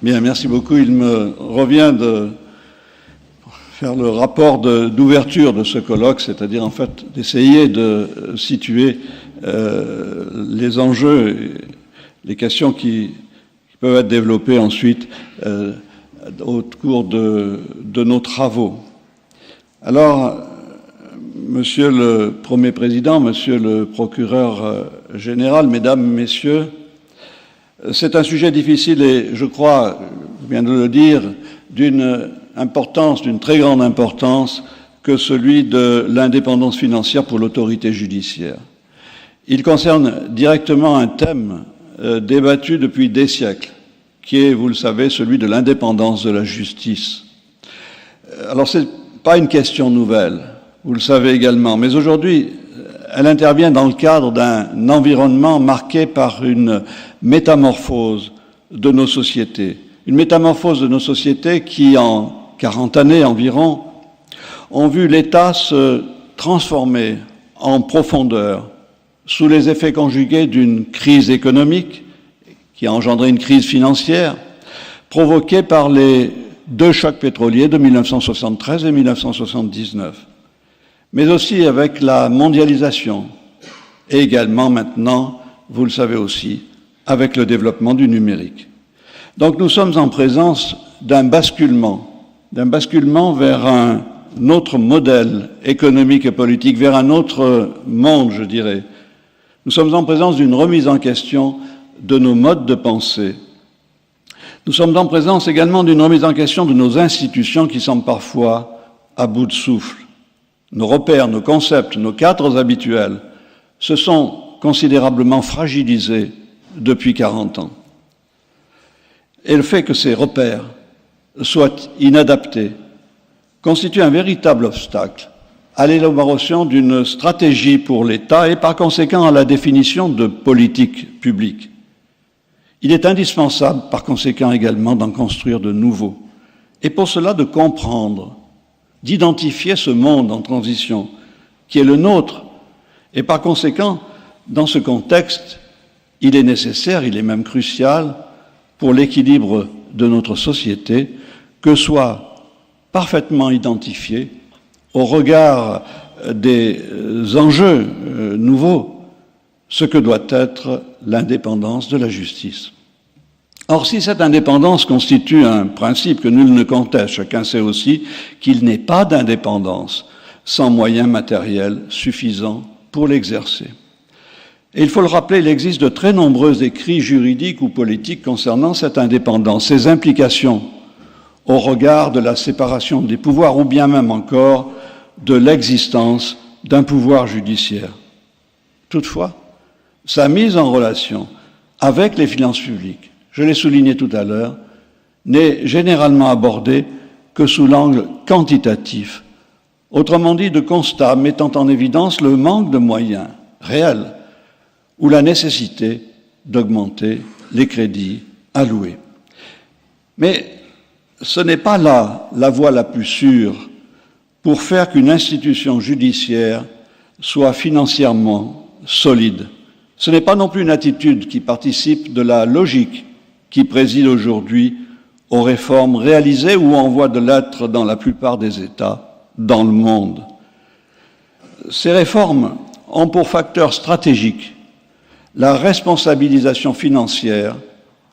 Bien, merci beaucoup. Il me revient de faire le rapport d'ouverture de ce colloque, c'est-à-dire en fait d'essayer de situer les enjeux et les questions qui peuvent être développées ensuite au cours de nos travaux. Alors, Monsieur le Premier Président, Monsieur le Procureur général, Mesdames, Messieurs, c'est un sujet difficile et, je crois, je viens de le dire, d'une très grande importance que celui de l'indépendance financière pour l'autorité judiciaire. Il concerne directement un thème débattu depuis des siècles, qui est, vous le savez, celui de l'indépendance de la justice. Alors, ce n'est pas une question nouvelle, vous le savez également, mais aujourd'hui, elle intervient dans le cadre d'un environnement marqué par une métamorphose de nos sociétés. Une métamorphose de nos sociétés qui, en 40 années environ, ont vu l'État se transformer en profondeur sous les effets conjugués d'une crise économique qui a engendré une crise financière provoquée par les deux chocs pétroliers de 1973 et 1979. Mais aussi avec la mondialisation, et également maintenant, vous le savez aussi, avec le développement du numérique. Donc nous sommes en présence d'un basculement vers un autre modèle économique et politique, vers un autre monde, je dirais. Nous sommes en présence d'une remise en question de nos modes de pensée. Nous sommes en présence également d'une remise en question de nos institutions qui semblent parfois à bout de souffle. Nos repères, nos concepts, nos cadres habituels se sont considérablement fragilisés depuis 40 ans. Et le fait que ces repères soient inadaptés constitue un véritable obstacle à l'élaboration d'une stratégie pour l'État et par conséquent à la définition de politiques publiques. Il est indispensable par conséquent également d'en construire de nouveaux et pour cela de comprendre, d'identifier ce monde en transition qui est le nôtre. Et par conséquent, dans ce contexte, il est nécessaire, il est même crucial pour l'équilibre de notre société que soit parfaitement identifié au regard des enjeux nouveaux ce que doit être l'indépendance de la justice. Or, si cette indépendance constitue un principe que nul ne conteste, chacun sait aussi qu'il n'est pas d'indépendance sans moyens matériels suffisants pour l'exercer. Et il faut le rappeler, il existe de très nombreux écrits juridiques ou politiques concernant cette indépendance, ses implications au regard de la séparation des pouvoirs ou bien même encore de l'existence d'un pouvoir judiciaire. Toutefois, sa mise en relation avec les finances publiques, je l'ai souligné tout à l'heure, n'est généralement abordée que sous l'angle quantitatif, autrement dit de constat mettant en évidence le manque de moyens réels ou la nécessité d'augmenter les crédits alloués. Mais ce n'est pas là la voie la plus sûre pour faire qu'une institution judiciaire soit financièrement solide. Ce n'est pas non plus une attitude qui participe de la logique qui préside aujourd'hui aux réformes réalisées ou en voie de l'être dans la plupart des États dans le monde. Ces réformes ont pour facteur stratégique la responsabilisation financière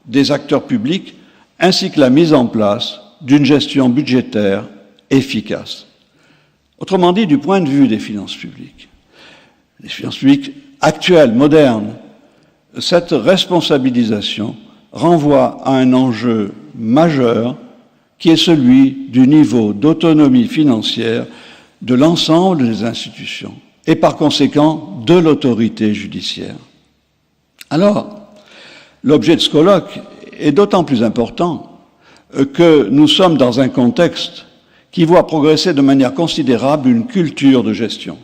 des acteurs publics ainsi que la mise en place d'une gestion budgétaire efficace. Autrement dit, du point de vue des finances publiques actuelles, modernes, cette responsabilisation renvoie à un enjeu majeur qui est celui du niveau d'autonomie financière de l'ensemble des institutions et par conséquent de l'autorité judiciaire. Alors, l'objet de ce colloque est d'autant plus important que nous sommes dans un contexte qui voit progresser de manière considérable une culture de gestion.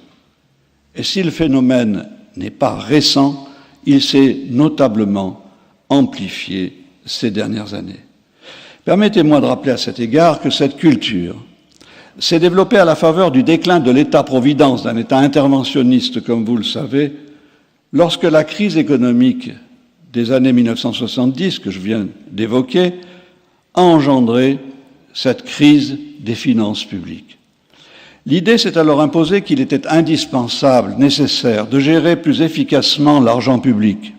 Et si le phénomène n'est pas récent, il s'est notablement amplifié ces dernières années. Permettez-moi de rappeler à cet égard que cette culture s'est développée à la faveur du déclin de l'État-providence, d'un État interventionniste, comme vous le savez, lorsque la crise économique des années 1970, que je viens d'évoquer, a engendré cette crise des finances publiques. L'idée s'est alors imposée qu'il était indispensable, nécessaire, de gérer plus efficacement l'argent public.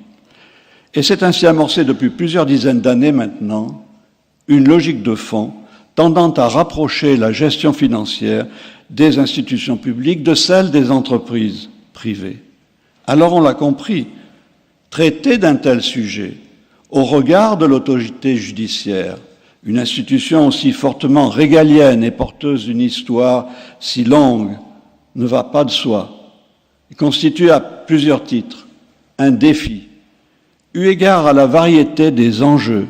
Et c'est ainsi amorcé depuis plusieurs dizaines d'années maintenant une logique de fond tendant à rapprocher la gestion financière des institutions publiques de celle des entreprises privées. Alors on l'a compris, traiter d'un tel sujet au regard de l'autorité judiciaire, une institution aussi fortement régalienne et porteuse d'une histoire si longue, ne va pas de soi. Il constitue à plusieurs titres un défi, eu égard à la variété des enjeux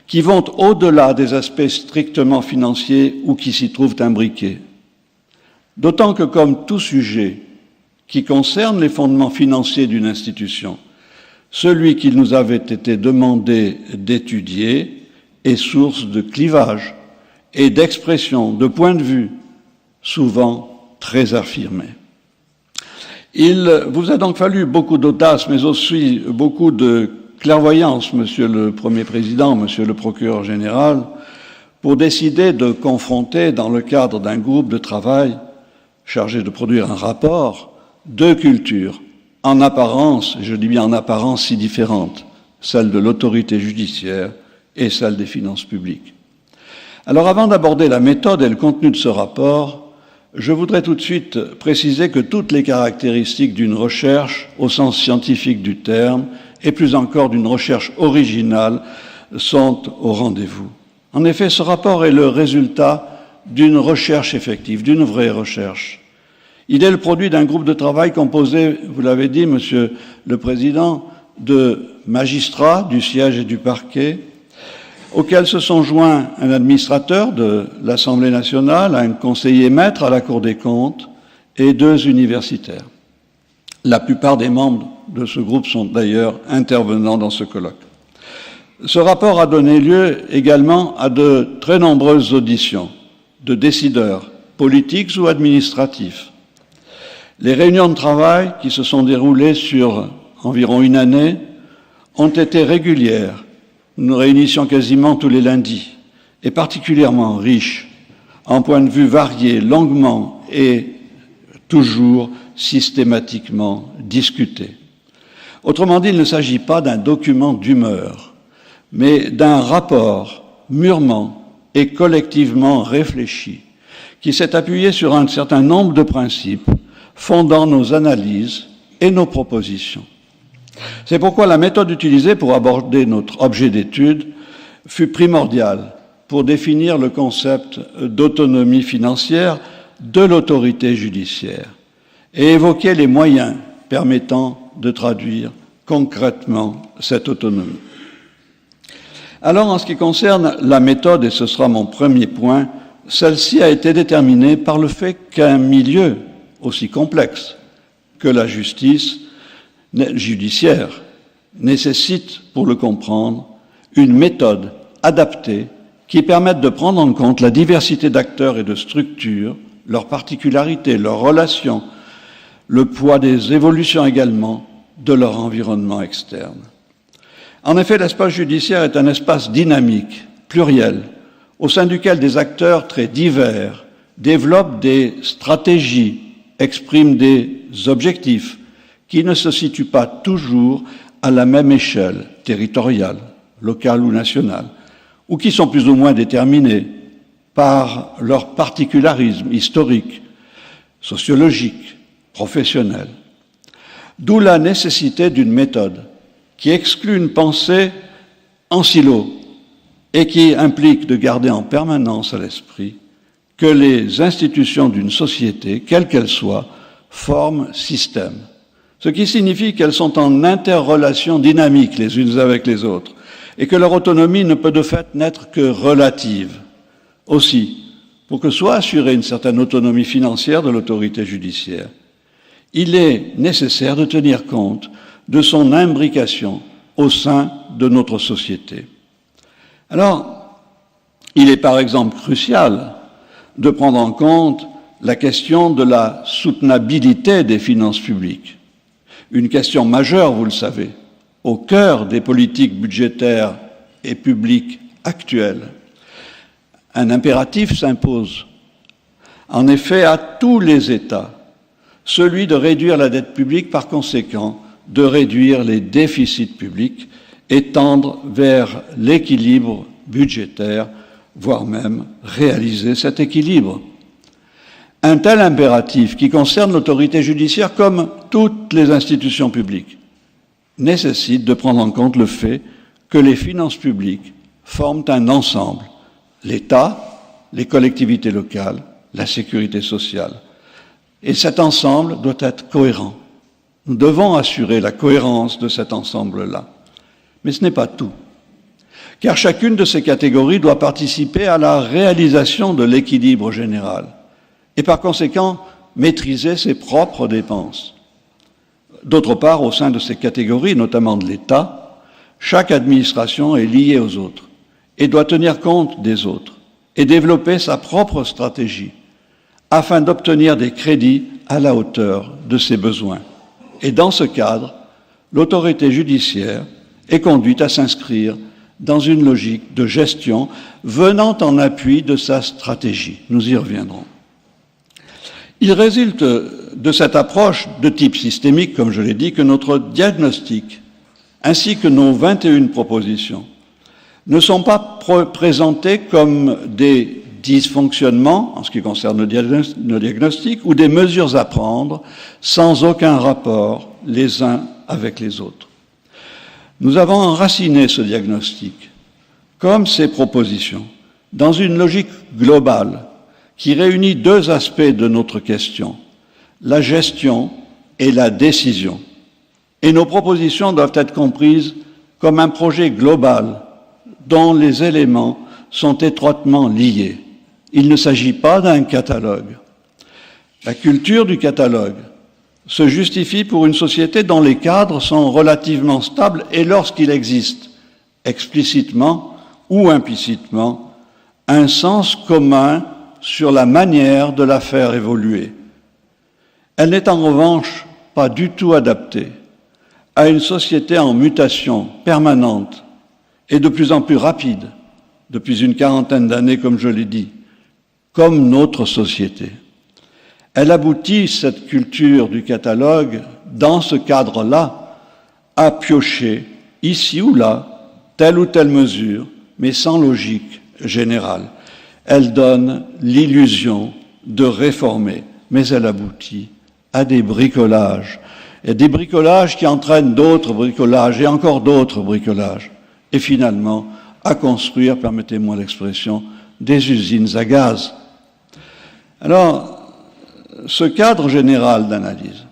qui vont au-delà des aspects strictement financiers ou qui s'y trouvent imbriqués. D'autant que, comme tout sujet qui concerne les fondements financiers d'une institution, celui qu'il nous avait été demandé d'étudier est source de clivages et d'expressions, de points de vue, souvent très affirmés. Il vous a donc fallu beaucoup d'audace, mais aussi beaucoup de clairvoyance, Monsieur le Premier Président, Monsieur le Procureur général, pour décider de confronter, dans le cadre d'un groupe de travail chargé de produire un rapport, deux cultures, en apparence, je dis bien en apparence, si différentes, celle de l'autorité judiciaire et celle des finances publiques. Alors avant d'aborder la méthode et le contenu de ce rapport, je voudrais tout de suite préciser que toutes les caractéristiques d'une recherche au sens scientifique du terme, et plus encore d'une recherche originale, sont au rendez-vous. En effet, ce rapport est le résultat d'une recherche effective, d'une vraie recherche. Il est le produit d'un groupe de travail composé, vous l'avez dit, Monsieur le Président, de magistrats du siège et du parquet, auxquels se sont joints un administrateur de l'Assemblée nationale, un conseiller maître à la Cour des comptes et deux universitaires. La plupart des membres de ce groupe sont d'ailleurs intervenants dans ce colloque. Ce rapport a donné lieu également à de très nombreuses auditions de décideurs politiques ou administratifs. Les réunions de travail, qui se sont déroulées sur environ une année, ont été régulières. Nous nous réunissions quasiment tous les lundis, et particulièrement riches, en points de vue variés, longuement et toujours systématiquement discutés. Autrement dit, il ne s'agit pas d'un document d'humeur, mais d'un rapport mûrement et collectivement réfléchi, qui s'est appuyé sur un certain nombre de principes fondant nos analyses et nos propositions. C'est pourquoi la méthode utilisée pour aborder notre objet d'étude fut primordiale pour définir le concept d'autonomie financière de l'autorité judiciaire et évoquer les moyens permettant de traduire concrètement cette autonomie. Alors, en ce qui concerne la méthode, et ce sera mon premier point, celle-ci a été déterminée par le fait qu'un milieu aussi complexe que la justice judiciaire nécessite, pour le comprendre, une méthode adaptée qui permette de prendre en compte la diversité d'acteurs et de structures, leurs particularités, leurs relations, le poids des évolutions également de leur environnement externe. En effet, l'espace judiciaire est un espace dynamique, pluriel, au sein duquel des acteurs très divers développent des stratégies, expriment des objectifs qui ne se situent pas toujours à la même échelle territoriale, locale ou nationale, ou qui sont plus ou moins déterminés par leur particularisme historique, sociologique, professionnel. D'où la nécessité d'une méthode qui exclut une pensée en silo et qui implique de garder en permanence à l'esprit que les institutions d'une société, quelle qu'elle soit, forment système. Ce qui signifie qu'elles sont en interrelation dynamique les unes avec les autres et que leur autonomie ne peut de fait n'être que relative. Aussi, pour que soit assurée une certaine autonomie financière de l'autorité judiciaire, il est nécessaire de tenir compte de son imbrication au sein de notre société. Alors, il est par exemple crucial de prendre en compte la question de la soutenabilité des finances publiques. Une question majeure, vous le savez, au cœur des politiques budgétaires et publiques actuelles Un impératif s'impose. En effet, à tous les États, celui de réduire la dette publique, par conséquent, de réduire les déficits publics et tendre vers l'équilibre budgétaire, voire même réaliser cet équilibre. Un tel impératif, qui concerne l'autorité judiciaire comme toutes les institutions publiques, nécessite de prendre en compte le fait que les finances publiques forment un ensemble. L'État, les collectivités locales, la sécurité sociale. Et cet ensemble doit être cohérent. Nous devons assurer la cohérence de cet ensemble-là. Mais ce n'est pas tout. Car chacune de ces catégories doit participer à la réalisation de l'équilibre général et par conséquent maîtriser ses propres dépenses. D'autre part, au sein de ces catégories, notamment de l'État, chaque administration est liée aux autres et doit tenir compte des autres et développer sa propre stratégie afin d'obtenir des crédits à la hauteur de ses besoins. Et dans ce cadre, l'autorité judiciaire est conduite à s'inscrire dans une logique de gestion venant en appui de sa stratégie. Nous y reviendrons. Il résulte de cette approche de type systémique, comme je l'ai dit, que notre diagnostic, ainsi que nos 21 propositions, ne sont pas présentés comme des dysfonctionnements, en ce qui concerne nos diagnostics, ou des mesures à prendre sans aucun rapport les uns avec les autres. Nous avons enraciné ce diagnostic, comme ces propositions, dans une logique globale qui réunit deux aspects de notre question, la gestion et la décision. Et nos propositions doivent être comprises comme un projet global dont les éléments sont étroitement liés. Il ne s'agit pas d'un catalogue. La culture du catalogue se justifie pour une société dont les cadres sont relativement stables et lorsqu'il existe, explicitement ou implicitement, un sens commun sur la manière de la faire évoluer. Elle n'est en revanche pas du tout adaptée à une société en mutation permanente et de plus en plus rapide, depuis une quarantaine d'années, comme je l'ai dit, comme notre société. Elle aboutit, cette culture du catalogue, dans ce cadre-là, à piocher, ici ou là, telle ou telle mesure, mais sans logique générale. Elle donne l'illusion de réformer, mais elle aboutit à des bricolages, et des bricolages qui entraînent d'autres bricolages et encore d'autres bricolages, et finalement à construire, permettez-moi l'expression, des usines à gaz. Alors, ce cadre général d'analyse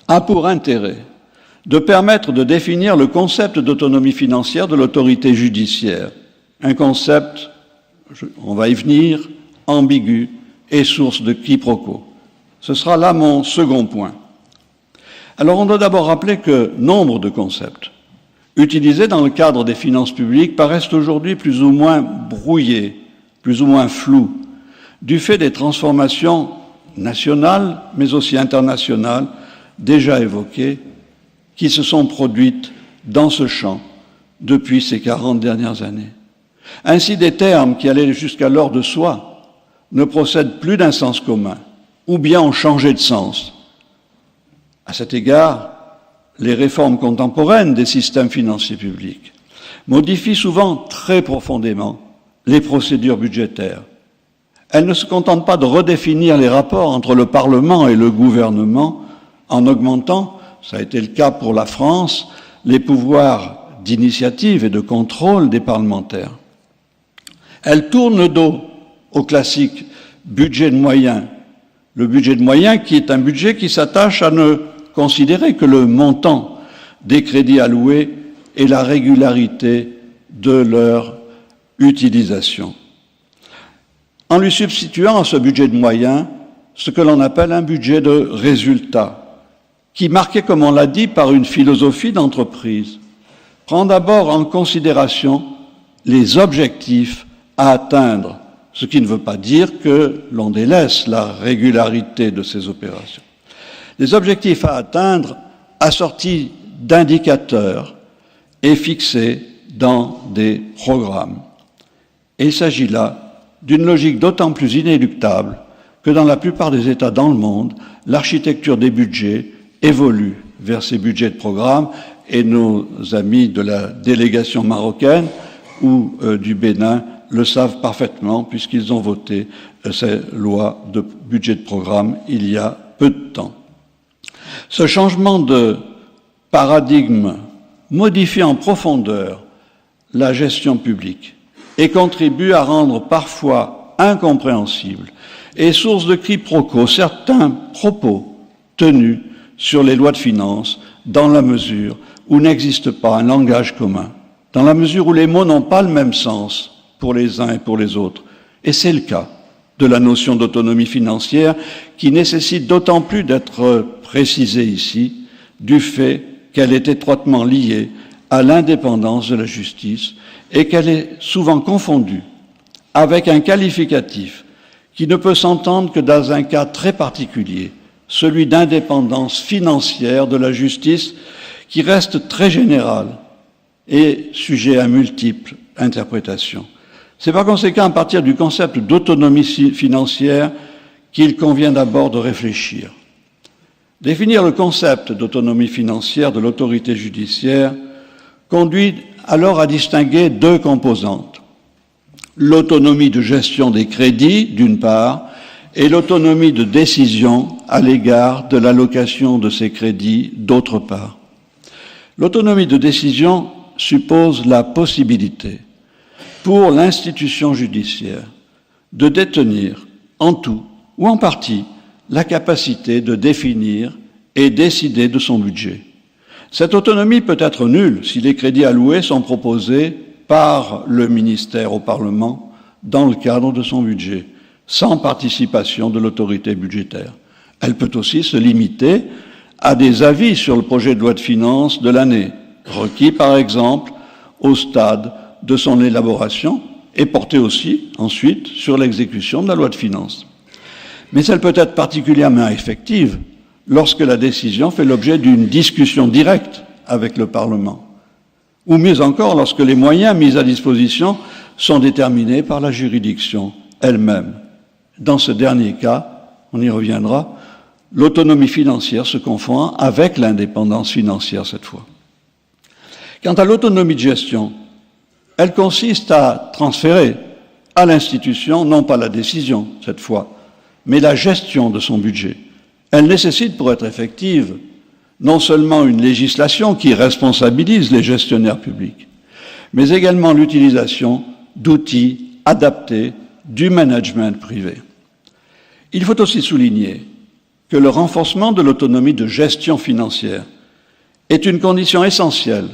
a pour intérêt de permettre de définir le concept d'autonomie financière de l'autorité judiciaire, un concept, on va y venir, ambigu et source de quiproquos. Ce sera là mon second point. Alors, on doit d'abord rappeler que nombre de concepts utilisés dans le cadre des finances publiques paraissent aujourd'hui plus ou moins brouillés, plus ou moins flous, du fait des transformations nationales, mais aussi internationales, déjà évoquées, qui se sont produites dans ce champ depuis ces 40 dernières années. Ainsi, des termes qui allaient jusqu'alors de soi ne procèdent plus d'un sens commun, ou bien ont changé de sens. À cet égard, les réformes contemporaines des systèmes financiers publics modifient souvent très profondément les procédures budgétaires. Elles ne se contentent pas de redéfinir les rapports entre le Parlement et le gouvernement en augmentant, ça a été le cas pour la France, les pouvoirs d'initiative et de contrôle des parlementaires. Elles tournent le dos au classique budget de moyens. Le budget de moyens qui est un budget qui s'attache à ne considérer que le montant des crédits alloués et la régularité de leur utilisation. En lui substituant à ce budget de moyens ce que l'on appelle un budget de résultats, qui, marqué, comme on l'a dit, par une philosophie d'entreprise, prend d'abord en considération les objectifs à atteindre, ce qui ne veut pas dire que l'on délaisse la régularité de ces opérations. Les objectifs à atteindre assortis d'indicateurs et fixés dans des programmes. Et il s'agit là d'une logique d'autant plus inéluctable que dans la plupart des États dans le monde, l'architecture des budgets évolue vers ces budgets de programme, et nos amis de la délégation marocaine ou du Bénin le savent parfaitement puisqu'ils ont voté ces lois de budget de programme il y a peu de temps. Ce changement de paradigme modifie en profondeur la gestion publique et contribue à rendre parfois incompréhensible et source de quiproquos certains propos tenus sur les lois de finances dans la mesure où n'existe pas un langage commun, dans la mesure où les mots n'ont pas le même sens pour les uns et pour les autres. Et c'est le cas de la notion d'autonomie financière qui nécessite d'autant plus d'être précisée ici du fait qu'elle est étroitement liée à l'indépendance de la justice et qu'elle est souvent confondue avec un qualificatif qui ne peut s'entendre que dans un cas très particulier, celui d'indépendance financière de la justice qui reste très général et sujet à multiples interprétations. C'est par conséquent à partir du concept d'autonomie financière qu'il convient d'abord de réfléchir. Définir le concept d'autonomie financière de l'autorité judiciaire conduit alors à distinguer deux composantes. L'autonomie de gestion des crédits, d'une part, et l'autonomie de décision à l'égard de l'allocation de ces crédits, d'autre part. L'autonomie de décision suppose la possibilité pour l'institution judiciaire de détenir en tout ou en partie la capacité de définir et décider de son budget. Cette autonomie peut être nulle si les crédits alloués sont proposés par le ministère au Parlement dans le cadre de son budget, sans participation de l'autorité budgétaire. Elle peut aussi se limiter à des avis sur le projet de loi de finances de l'année, requis par exemple au stade de son élaboration et porter aussi ensuite sur l'exécution de la loi de finances. Mais elle peut être particulièrement effective lorsque la décision fait l'objet d'une discussion directe avec le Parlement, ou mieux encore lorsque les moyens mis à disposition sont déterminés par la juridiction elle-même. Dans ce dernier cas, on y reviendra, l'autonomie financière se confond avec l'indépendance financière cette fois. Quant à l'autonomie de gestion, elle consiste à transférer à l'institution non pas la décision cette fois, mais la gestion de son budget. Elle nécessite pour être effective non seulement une législation qui responsabilise les gestionnaires publics, mais également l'utilisation d'outils adaptés du management privé. Il faut aussi souligner que le renforcement de l'autonomie de gestion financière est une condition essentielle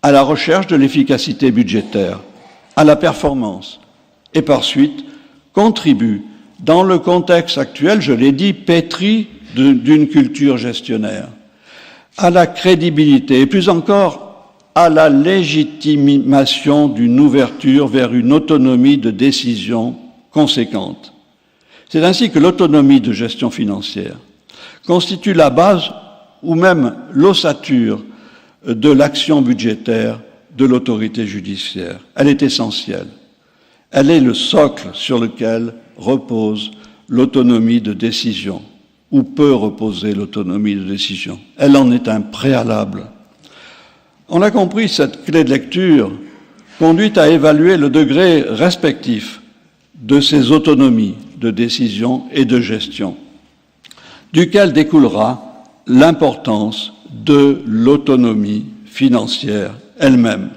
à la recherche de l'efficacité budgétaire, à la performance, et par suite contribue, dans le contexte actuel, je l'ai dit, pétri d'une culture gestionnaire, à la crédibilité et plus encore à la légitimation d'une ouverture vers une autonomie de décision conséquente. C'est ainsi que l'autonomie de gestion financière constitue la base ou même l'ossature de l'action budgétaire de l'autorité judiciaire. Elle est essentielle. Elle est le socle sur lequel repose l'autonomie de décision, ou peut reposer l'autonomie de décision. Elle en est un préalable. On a compris, cette clé de lecture conduit à évaluer le degré respectif de ces autonomies de décision et de gestion, duquel découlera l'importance de l'autonomie financière elle-même.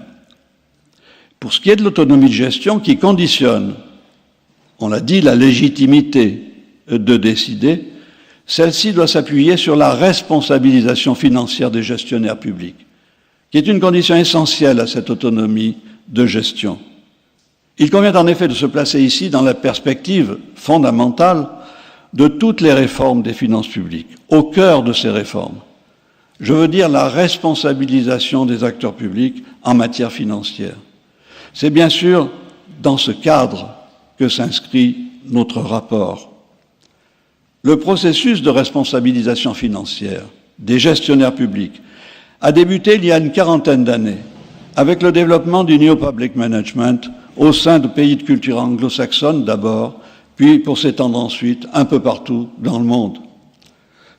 Pour ce qui est de l'autonomie de gestion qui conditionne, on l'a dit, la légitimité de décider, celle-ci doit s'appuyer sur la responsabilisation financière des gestionnaires publics, qui est une condition essentielle à cette autonomie de gestion. Il convient en effet de se placer ici dans la perspective fondamentale de toutes les réformes des finances publiques, au cœur de ces réformes. Je veux dire la responsabilisation des acteurs publics en matière financière. C'est bien sûr dans ce cadre que s'inscrit notre rapport. Le processus de responsabilisation financière des gestionnaires publics a débuté il y a une quarantaine d'années avec le développement du New Public Management au sein de pays de culture anglo-saxonne d'abord, puis pour s'étendre ensuite un peu partout dans le monde.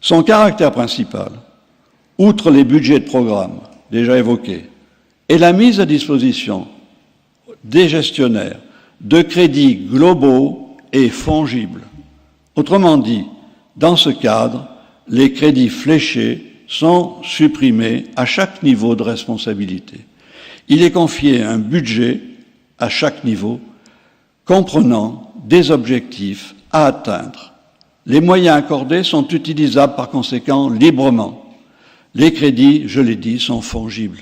Son caractère principal, outre les budgets de programme déjà évoqués, est la mise à disposition des gestionnaires de crédits globaux et fongibles. Autrement dit, dans ce cadre, les crédits fléchés sont supprimés à chaque niveau de responsabilité. Il est confié un budget à chaque niveau, comprenant des objectifs à atteindre. Les moyens accordés sont utilisables par conséquent librement. Les crédits, je l'ai dit, sont fongibles.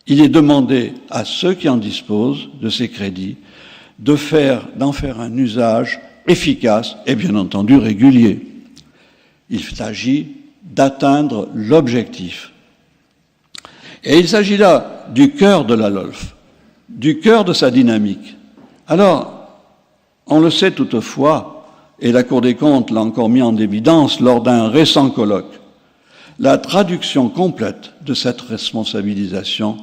Il est demandé à ceux qui en disposent de ces crédits d'en faire un usage efficace et bien entendu régulier. Il s'agit d'atteindre l'objectif. Et il s'agit là du cœur de la LOLF, du cœur de sa dynamique. Alors, on le sait toutefois, et la Cour des comptes l'a encore mis en évidence lors d'un récent colloque, la traduction complète de cette responsabilisation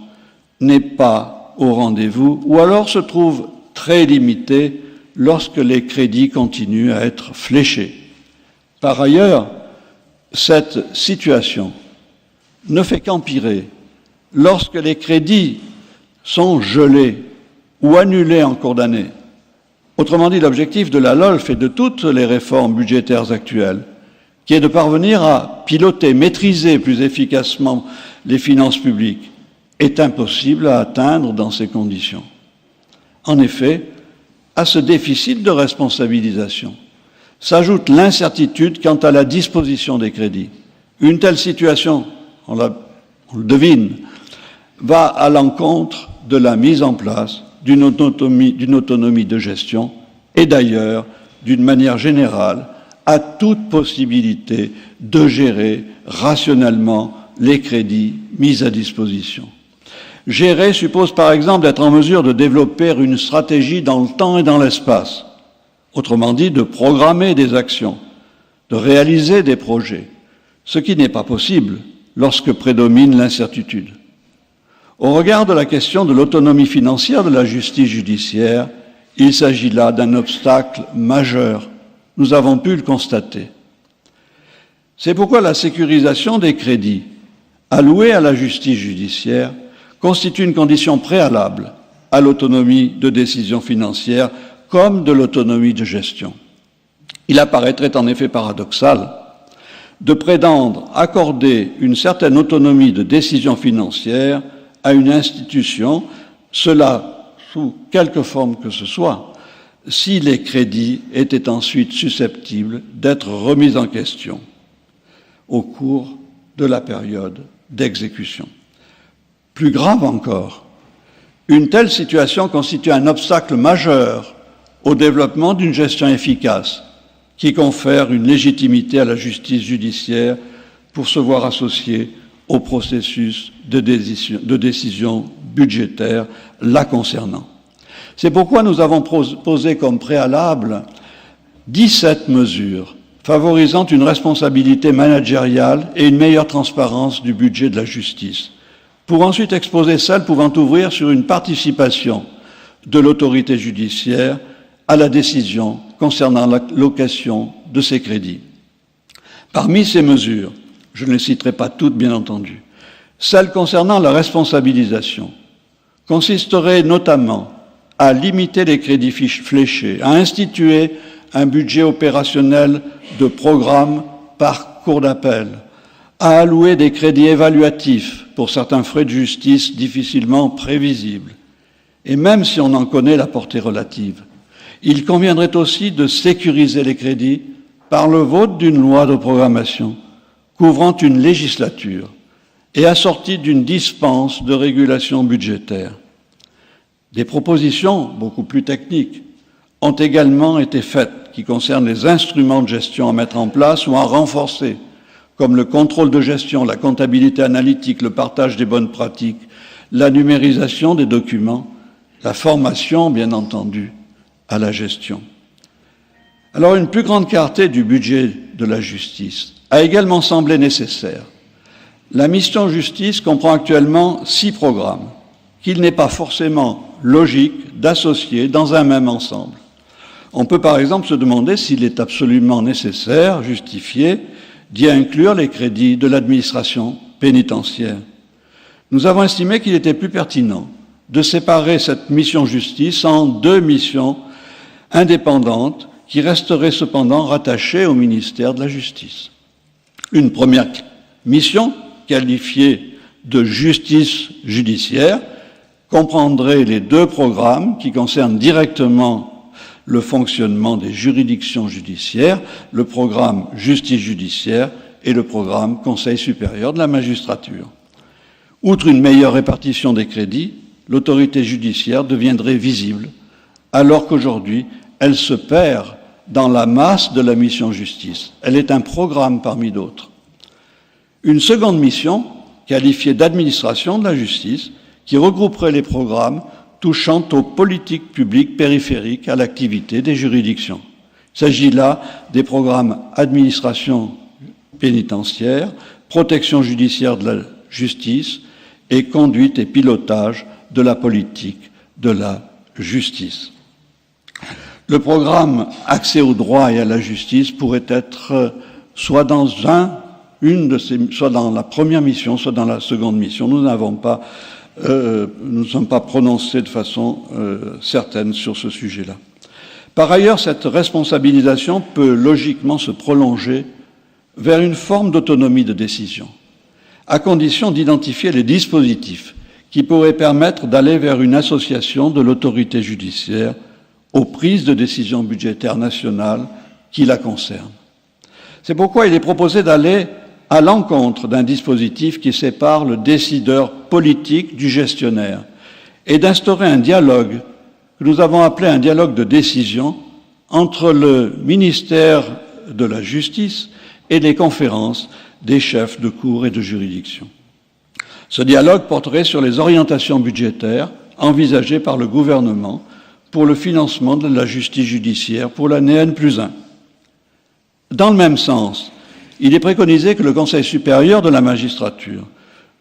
n'est pas au rendez-vous, ou alors se trouve très limitée lorsque les crédits continuent à être fléchés. Par ailleurs, cette situation ne fait qu'empirer lorsque les crédits sont gelés ou annulés en cours d'année. Autrement dit, l'objectif de la LOLF et de toutes les réformes budgétaires actuelles, qui est de parvenir à piloter, maîtriser plus efficacement les finances publiques, est impossible à atteindre dans ces conditions. En effet, à ce déficit de responsabilisation s'ajoute l'incertitude quant à la disposition des crédits. Une telle situation, on le devine, va à l'encontre de la mise en place d'une autonomie de gestion et d'ailleurs, d'une manière générale, à toute possibilité de gérer rationnellement les crédits mis à disposition. Gérer suppose par exemple d'être en mesure de développer une stratégie dans le temps et dans l'espace, autrement dit de programmer des actions, de réaliser des projets, ce qui n'est pas possible lorsque prédomine l'incertitude. Au regard de la question de l'autonomie financière de la justice judiciaire, il s'agit là d'un obstacle majeur. Nous avons pu le constater. C'est pourquoi la sécurisation des crédits alloués à la justice judiciaire constitue une condition préalable à l'autonomie de décision financière comme de l'autonomie de gestion. Il apparaîtrait en effet paradoxal de prétendre accorder une certaine autonomie de décision financière à une institution, cela sous quelque forme que ce soit, si les crédits étaient ensuite susceptibles d'être remis en question au cours de la période d'exécution. Plus grave encore, une telle situation constitue un obstacle majeur au développement d'une gestion efficace qui confère une légitimité à la justice judiciaire pour se voir associée au processus de décision budgétaire la concernant. C'est pourquoi nous avons posé comme préalable 17 mesures favorisant une responsabilité managériale et une meilleure transparence du budget de la justice, pour ensuite exposer celles pouvant ouvrir sur une participation de l'autorité judiciaire à la décision concernant l'allocation de ces crédits. Parmi ces mesures, je ne les citerai pas toutes bien entendu, celle concernant la responsabilisation consisterait notamment à limiter les crédits fléchés, à instituer un budget opérationnel de programme par cour d'appel, à allouer des crédits évaluatifs pour certains frais de justice difficilement prévisibles. Et même si on en connaît la portée relative, il conviendrait aussi de sécuriser les crédits par le vote d'une loi de programmation couvrant une législature et assortie d'une dispense de régulation budgétaire. Des propositions beaucoup plus techniques ont également été faites qui concernent les instruments de gestion à mettre en place ou à renforcer, comme le contrôle de gestion, la comptabilité analytique, le partage des bonnes pratiques, la numérisation des documents, la formation, bien entendu, à la gestion. Alors, une plus grande clarté du budget de la justice a également semblé nécessaire. La mission justice comprend actuellement 6 programmes qu'il n'est pas forcément logique d'associer dans un même ensemble. On peut par exemple se demander s'il est absolument nécessaire, justifié, d'y inclure les crédits de l'administration pénitentiaire. Nous avons estimé qu'il était plus pertinent de séparer cette mission justice en deux missions indépendantes qui resteraient cependant rattachées au ministère de la Justice. Une première mission, qualifiée de justice judiciaire, comprendrait les deux programmes qui concernent directement le fonctionnement des juridictions judiciaires, le programme justice judiciaire et le programme Conseil supérieur de la magistrature. Outre une meilleure répartition des crédits, l'autorité judiciaire deviendrait visible, alors qu'aujourd'hui, elle se perd dans la masse de la mission justice. Elle est un programme parmi d'autres. Une seconde mission, qualifiée d'administration de la justice, qui regrouperait les programmes touchant aux politiques publiques périphériques à l'activité des juridictions. Il s'agit là des programmes administration pénitentiaire, protection judiciaire de la justice et conduite et pilotage de la politique de la justice. Le programme accès au droit et à la justice pourrait être soit dans soit dans la première mission, soit dans la seconde mission. Nous ne sommes pas prononcés de façon certaine sur ce sujet-là. Par ailleurs, cette responsabilisation peut logiquement se prolonger vers une forme d'autonomie de décision, à condition d'identifier les dispositifs qui pourraient permettre d'aller vers une association de l'autorité judiciaire aux prises de décisions budgétaires nationales qui la concernent. C'est pourquoi il est proposé d'aller à l'encontre d'un dispositif qui sépare le décideur politique du gestionnaire et d'instaurer un dialogue que nous avons appelé un dialogue de décision entre le ministère de la Justice et les conférences des chefs de cour et de juridiction. Ce dialogue porterait sur les orientations budgétaires envisagées par le gouvernement pour le financement de la justice judiciaire pour l'année N+1. Dans le même sens, il est préconisé que le Conseil supérieur de la magistrature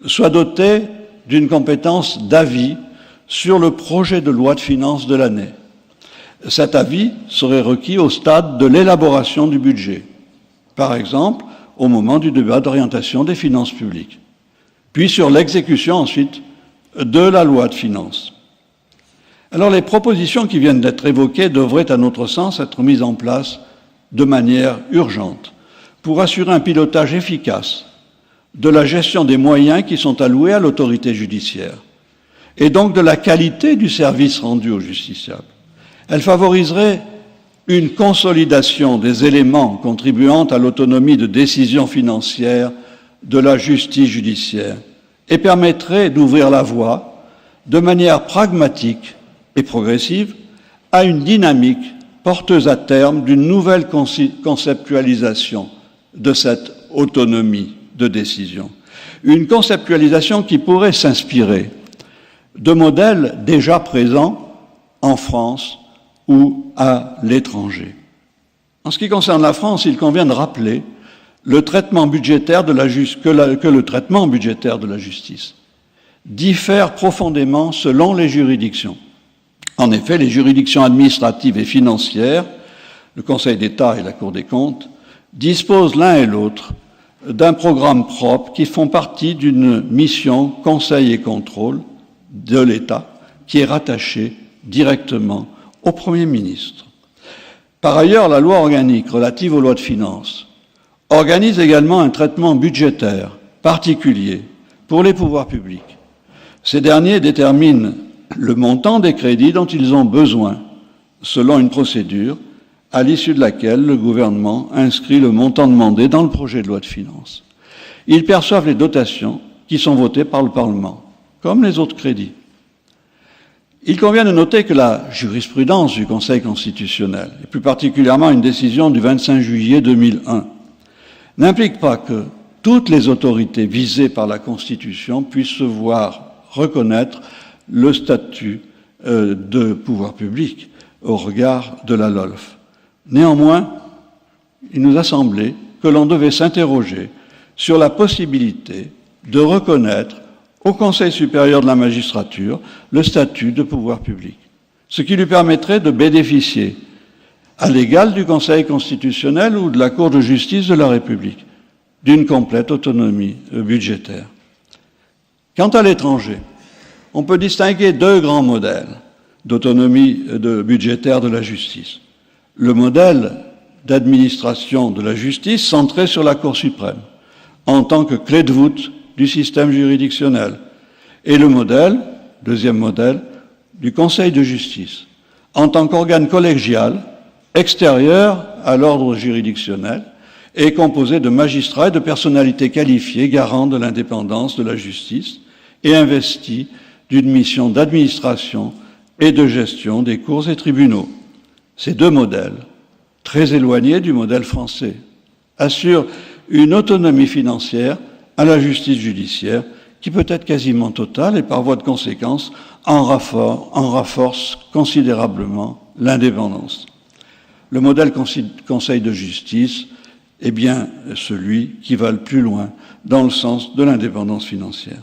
soit doté d'une compétence d'avis sur le projet de loi de finances de l'année. Cet avis serait requis au stade de l'élaboration du budget, par exemple au moment du débat d'orientation des finances publiques, puis sur l'exécution ensuite de la loi de finances. Alors les propositions qui viennent d'être évoquées devraient, à notre sens, être mises en place de manière urgente pour assurer un pilotage efficace de la gestion des moyens qui sont alloués à l'autorité judiciaire et donc de la qualité du service rendu aux justiciables. Elle favoriserait une consolidation des éléments contribuant à l'autonomie de décision financière de la justice judiciaire et permettrait d'ouvrir la voie de manière pragmatique et progressive à une dynamique porteuse à terme d'une nouvelle conceptualisation de cette autonomie de décision. Une conceptualisation qui pourrait s'inspirer de modèles déjà présents en France ou à l'étranger. En ce qui concerne la France, il convient de rappeler le traitement budgétaire de que le traitement budgétaire de la justice diffère profondément selon les juridictions. En effet, les juridictions administratives et financières, le Conseil d'État et la Cour des comptes, disposent l'un et l'autre d'un programme propre qui font partie d'une mission conseil et contrôle de l'État qui est rattachée directement au Premier ministre. Par ailleurs, la loi organique relative aux lois de finances organise également un traitement budgétaire particulier pour les pouvoirs publics. Ces derniers déterminent le montant des crédits dont ils ont besoin, selon une procédure à l'issue de laquelle le gouvernement inscrit le montant demandé dans le projet de loi de finances. Ils perçoivent les dotations qui sont votées par le Parlement, comme les autres crédits. Il convient de noter que la jurisprudence du Conseil constitutionnel, et plus particulièrement une décision du 25 juillet 2001, n'implique pas que toutes les autorités visées par la Constitution puissent se voir reconnaître le statut de pouvoir public au regard de la LOLF. Néanmoins, il nous a semblé que l'on devait s'interroger sur la possibilité de reconnaître au Conseil supérieur de la magistrature le statut de pouvoir public, ce qui lui permettrait de bénéficier, à l'égal du Conseil constitutionnel ou de la Cour de justice de la République, d'une complète autonomie budgétaire. Quant à l'étranger, on peut distinguer deux grands modèles d'autonomie budgétaire de la justice. Le modèle d'administration de la justice centré sur la Cour suprême, en tant que clé de voûte du système juridictionnel, et le modèle, deuxième modèle, du Conseil de justice, en tant qu'organe collégial, extérieur à l'ordre juridictionnel, et composé de magistrats et de personnalités qualifiées, garants de l'indépendance de la justice, et investis d'une mission d'administration et de gestion des cours et tribunaux. Ces deux modèles, très éloignés du modèle français, assurent une autonomie financière à la justice judiciaire qui peut être quasiment totale et par voie de conséquence en renforce considérablement l'indépendance. Le modèle Conseil de justice est bien celui qui va le plus loin dans le sens de l'indépendance financière.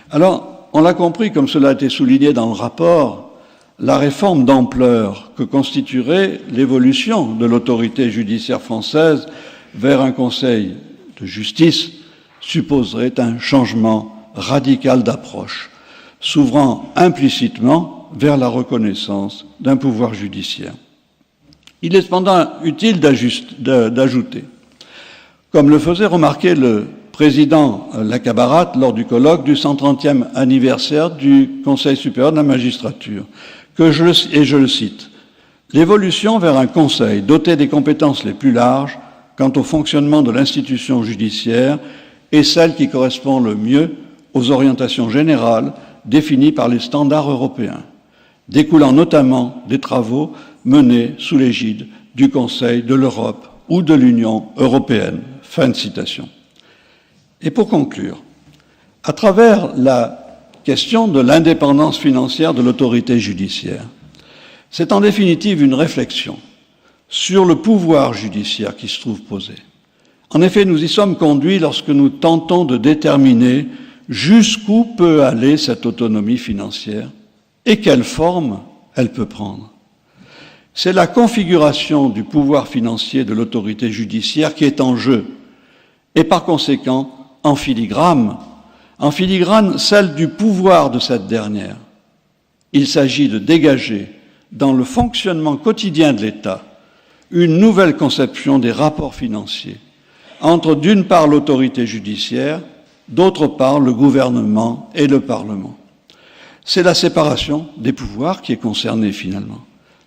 Alors, on l'a compris, comme cela a été souligné dans le rapport, la réforme d'ampleur que constituerait l'évolution de l'autorité judiciaire française vers un Conseil de justice supposerait un changement radical d'approche, s'ouvrant implicitement vers la reconnaissance d'un pouvoir judiciaire. Il est cependant utile d'ajouter, comme le faisait remarquer le président Lacabarate lors du colloque du 130e anniversaire du Conseil supérieur de la magistrature, que je le cite, « L'évolution vers un conseil doté des compétences les plus larges quant au fonctionnement de l'institution judiciaire est celle qui correspond le mieux aux orientations générales définies par les standards européens, découlant notamment des travaux menés sous l'égide du Conseil de l'Europe ou de l'Union européenne. » Fin de citation. Et pour conclure, à travers la question de l'indépendance financière de l'autorité judiciaire, c'est en définitive une réflexion sur le pouvoir judiciaire qui se trouve posée. En effet, nous y sommes conduits lorsque nous tentons de déterminer jusqu'où peut aller cette autonomie financière et quelle forme elle peut prendre. C'est la configuration du pouvoir financier de l'autorité judiciaire qui est en jeu, et par conséquent en filigrane celle du pouvoir de cette dernière. Il s'agit de dégager dans le fonctionnement quotidien de l'État une nouvelle conception des rapports financiers entre d'une part l'autorité judiciaire, d'autre part le gouvernement et le Parlement. C'est la séparation des pouvoirs qui est concernée finalement.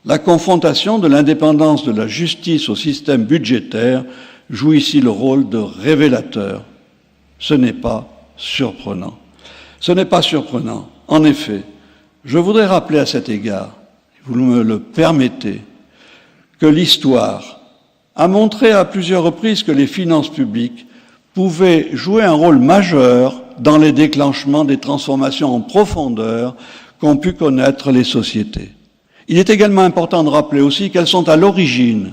La confrontation de l'indépendance de la justice au système budgétaire joue ici le rôle de révélateur. Ce n'est pas surprenant. Ce n'est pas surprenant. En effet, je voudrais rappeler à cet égard, vous me le permettez, que l'histoire a montré à plusieurs reprises que les finances publiques pouvaient jouer un rôle majeur dans les déclenchements des transformations en profondeur qu'ont pu connaître les sociétés. Il est également important de rappeler aussi qu'elles sont à l'origine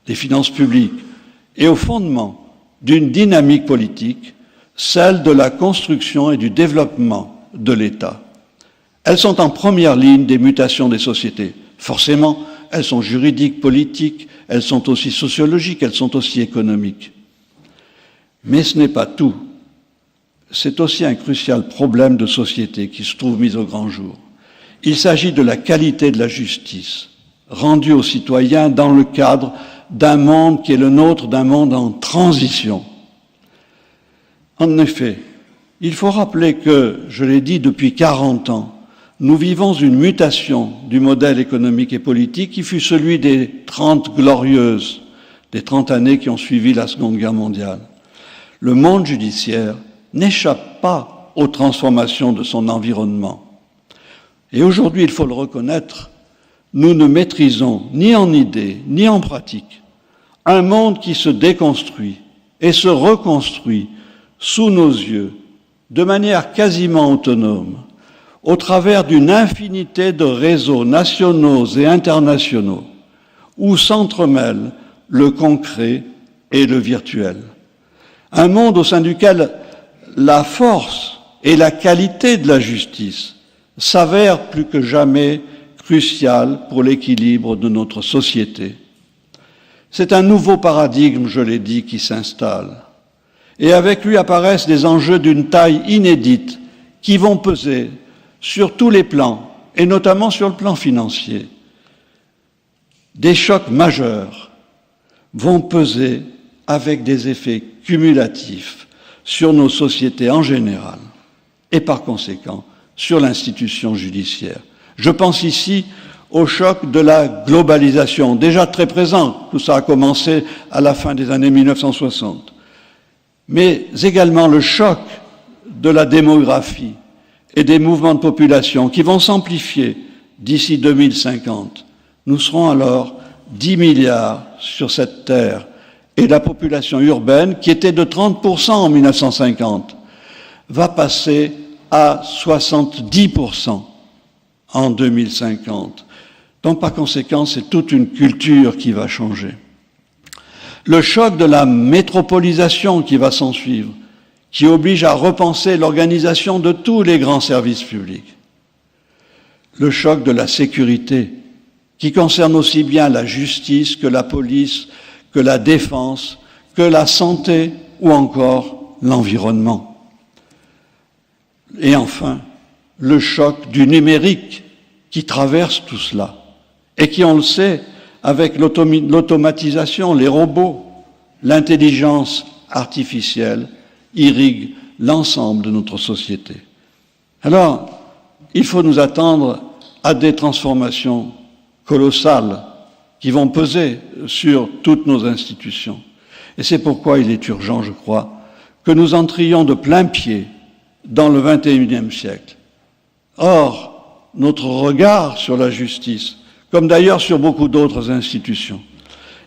des finances publiques et au fondement d'une dynamique politique, celle de la construction et du développement de l'État. Elles sont en première ligne des mutations des sociétés. Forcément, elles sont juridiques, politiques, elles sont aussi sociologiques, elles sont aussi économiques. Mais ce n'est pas tout. C'est aussi un crucial problème de société qui se trouve mis au grand jour. Il s'agit de la qualité de la justice, rendue aux citoyens dans le cadre d'un monde qui est le nôtre, d'un monde en transition. En effet, il faut rappeler que, je l'ai dit depuis 40 ans, nous vivons une mutation du modèle économique et politique qui fut celui des 30 glorieuses, des 30 années qui ont suivi la Seconde Guerre mondiale. Le monde judiciaire n'échappe pas aux transformations de son environnement. Et aujourd'hui, il faut le reconnaître, nous ne maîtrisons ni en idée, ni en pratique, un monde qui se déconstruit et se reconstruit sous nos yeux, de manière quasiment autonome, au travers d'une infinité de réseaux nationaux et internationaux, où s'entremêlent le concret et le virtuel. Un monde au sein duquel la force et la qualité de la justice s'avèrent plus que jamais cruciales pour l'équilibre de notre société. C'est un nouveau paradigme, je l'ai dit, qui s'installe. Et avec lui apparaissent des enjeux d'une taille inédite qui vont peser sur tous les plans, et notamment sur le plan financier. Des chocs majeurs vont peser avec des effets cumulatifs sur nos sociétés en général et par conséquent sur l'institution judiciaire. Je pense ici au choc de la globalisation, déjà très présent, tout ça a commencé à la fin des années 1960, mais également le choc de la démographie et des mouvements de population qui vont s'amplifier d'ici 2050. Nous serons alors 10 milliards sur cette terre et la population urbaine, qui était de 30% en 1950, va passer à 70% en 2050. Donc, par conséquent, c'est toute une culture qui va changer. Le choc de la métropolisation qui va s'ensuivre, qui oblige à repenser l'organisation de tous les grands services publics. Le choc de la sécurité, qui concerne aussi bien la justice que la police, que la défense, que la santé ou encore l'environnement. Et enfin, le choc du numérique qui traverse tout cela et qui, on le sait, avec l'automatisation, les robots, l'intelligence artificielle, irrigue l'ensemble de notre société. Alors, il faut nous attendre à des transformations colossales qui vont peser sur toutes nos institutions. Et c'est pourquoi il est urgent, je crois, que nous entrions de plein pied dans le XXIe siècle. Or, notre regard sur la justice, comme d'ailleurs sur beaucoup d'autres institutions,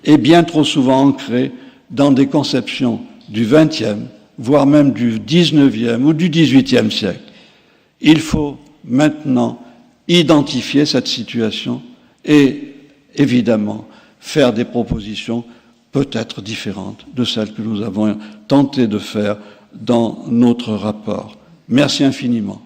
est bien trop souvent ancré dans des conceptions du XXe, voire même du XIXe ou du XVIIIe siècle. Il faut maintenant identifier cette situation et, évidemment, faire des propositions peut-être différentes de celles que nous avons tenté de faire dans notre rapport. Merci infiniment.